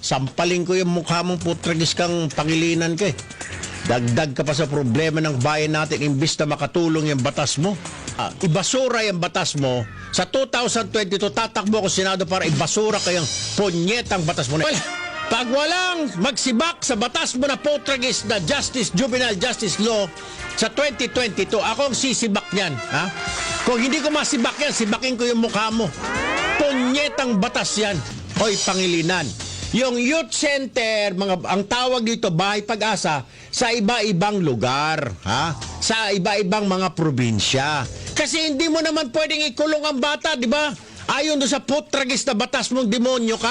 Sampaling ko yung mukha mong putragis kang pangilinan ka eh. Dagdag ka pa sa problema ng bayan natin imbis na makatulong yung batas mo. Ibasura yung batas mo. Sa 2022, tatakbo ko Senado para ibasura kayang punyetang batas mo na. Pag walang magsibak sa batas mo na putragis na juvenile justice law sa 2022, akong sisibak niyan. Ha? Kung hindi ko masibak yan, sibakin ko yung mukha mo. Punyetang batas yan. Hoy, pangilinan. Yung youth center, ang tawag dito, bahay pag-asa, sa iba-ibang lugar, ha? Sa iba-ibang mga probinsya. Kasi hindi mo naman pwedeng ikulong ang bata, di ba? Ayon doon sa putragis na batas mong demonyo ka,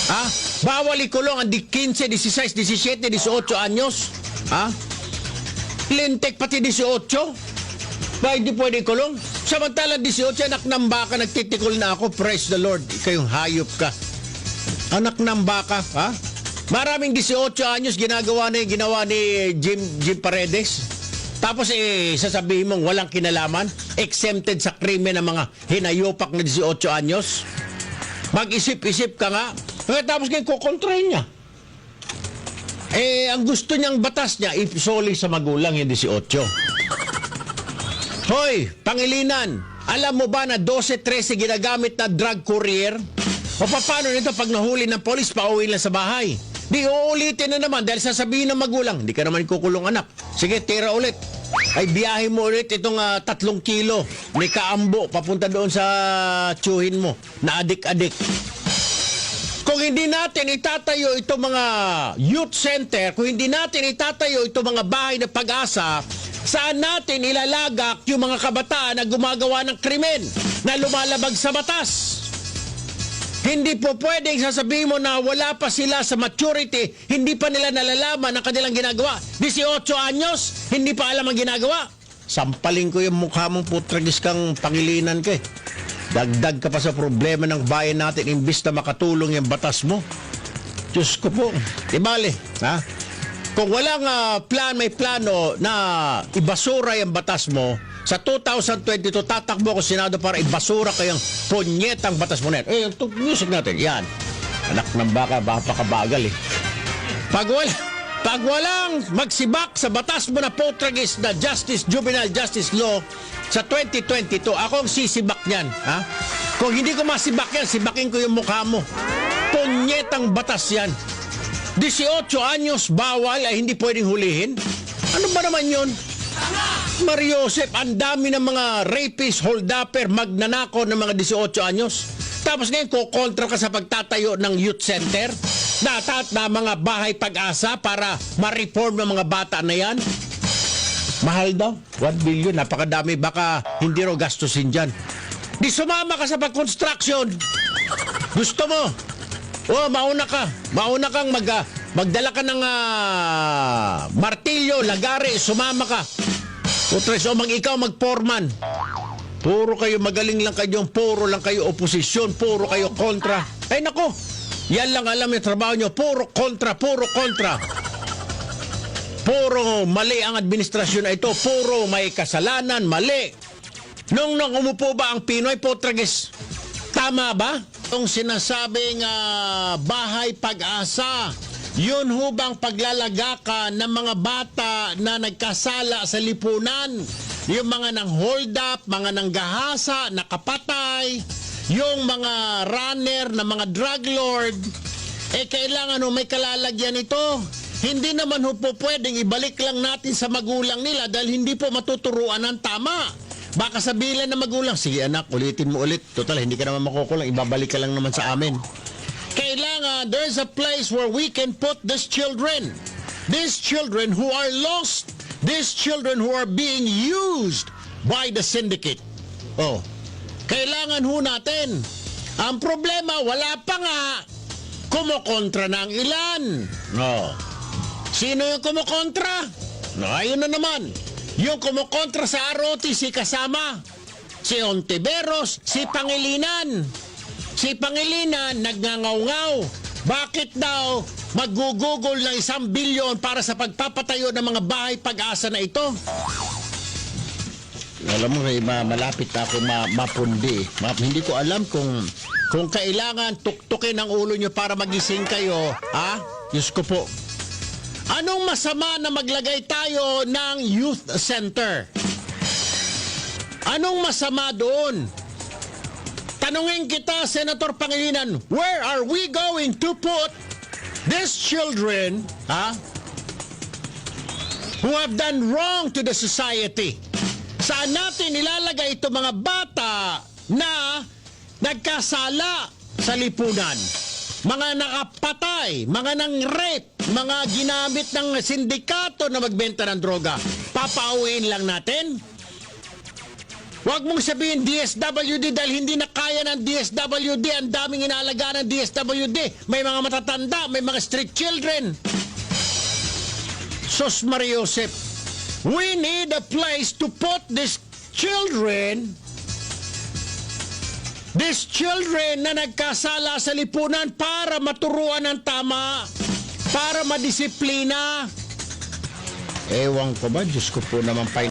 ha? Bawal ikulong ang 15, 16, 17, 18 anyos, ha? Lintek pati 18. Ba, hindi pwede ikulong? Samantala 18, anak ng baka, nagtitikol na ako, praise the Lord, ikayong hayop ka. Anak ng baka, ha? Maraming 18 anyos ginawa ni Jim Paredes. Tapos sasabihin mong walang kinalaman, exempted sa krimen ng mga hinayopak na 18 anyos. Mag-isip-isip ka nga. Tapos ngayon kukontrahin niya. Ang gusto niyang batas niya, isoli sa magulang yung 18. Hoy, pangilinan, alam mo ba na 12-13 ginagamit na drug courier? O paano nito pag nahuli ng polis, pauwi lang sa bahay? Di uulitin na naman dahil sasabihin ng magulang, hindi ka naman kukulong anak. Sige, tira ulit. Ay biyahe mo ulit itong 3 kilo ni Kaambo papunta doon sa tiyuhin mo na adik-adik. Kung hindi natin itatayo itong mga youth center, kung hindi natin itatayo itong mga bahay na pag-asa, saan natin ilalagak yung mga kabataan na gumagawa ng krimen, na lumalabag sa batas? Hindi po pwedeng sasabihin mo na wala pa sila sa maturity, hindi pa nila nalalaman ang kanilang ginagawa. 18 anyos, hindi pa alam ang ginagawa. Sampaling ko yung mukha mong putragis kang pangilinan ka eh. Dagdag ka pa sa problema ng bayan natin imbis na makatulong yung batas mo. Diyos ko po, ibali, ha? Kung walang may plano na ibasura yung batas mo, sa 2022, tatakbo ko Senado para ibasura kayang punyetang batas mo na yan. Music natin, yan. Anak ng baka, baka pakabagal eh. Pag walang magsibak sa batas mo na putragis na juvenile justice law sa 2022, akong sisibak niyan. Ha? Kung hindi ko masibak yan, sibakin ko yung mukha mo. Punyetang batas yan. 18 anyos bawal ay hindi pwedeng hulihin. Ano ba naman yun? Mariosep, ang dami ng mga rapist, hold-upper, magnanakaw ng mga 18 anyos. Tapos ngayon, kukontra ka sa pagtatayo ng youth center na mga bahay pag-asa para ma-reform ng mga bata na yan. Mahal daw, 1 billion, napakadami, baka hindi raw gastusin dyan. Di sumama ka sa pag-construction. Gusto mo? Mauna kang magdala ka ng martilyo, lagari, sumama ka. Putres, ikaw mag-foreman. Puro kayo magaling lang kayo, puro lang kayo oposisyon, puro kayo kontra. Ay nako, yan lang alam yung trabaho nyo, puro kontra. Puro mali ang administrasyon na ito, puro may kasalanan, mali. Nung umupo ba ang Pinoy, Potrages, tama ba? Yung sinasabing bahay pag-asa, yun hubang paglalagakan ng mga bata na nagkasala sa lipunan, yung mga nang hold up, mga nang gahasa, nakapatay, yung mga runner na mga drug lord, kailangan may kalalagyan ito. Hindi naman po pwedeng ibalik lang natin sa magulang nila dahil hindi po matuturuan ng tama. Baka sabihin ng magulang, sige anak, ulitin mo ulit. Total, hindi ka naman makukulang, ibabalik ka lang naman sa amin. Kailangan, there's a place where we can put these children who are lost, these children who are being used by the syndicate. Kailangan ho natin. Ang problema, wala pa nga, kumukontra ng ilan. Sino yung kumukontra? Ayun na naman. Yung kumukontra sa ROT, si kasama, si Ontiveros, si Pangilinan. Si Pangilinan nagngangaw-ngaw. Bakit daw magugugol ng 1 bilyon para sa pagpapatayo ng mga bahay pag-asa na ito? Alam mo, malapit na ako mapundi. Hindi ko alam kung Kung kailangan tuktukin ang ulo nyo para magising kayo, ha? Diyos ko po. Anong masama na maglagay tayo ng youth center? Anong masama doon? Tanungin kita, Senator Pangilinan, where are we going to put these children, ha? Who have done wrong to the society? Saan natin ilalagay ito mga bata na nagkasala sa lipunan? Mga nakapatay, mga nang-rape, mga ginamit ng sindikato na magbenta ng droga. Papauwiin lang natin? Huwag mong sabihin DSWD dahil hindi na kaya ng DSWD. Ang daming inaalagaan ng DSWD. May mga matatanda, may mga street children. Sos Maria Josep, we need a place to put these children na nagkasala sa lipunan para maturuan ng tama, para madisiplina. Ewan ko ba, Diyos ko po naman pa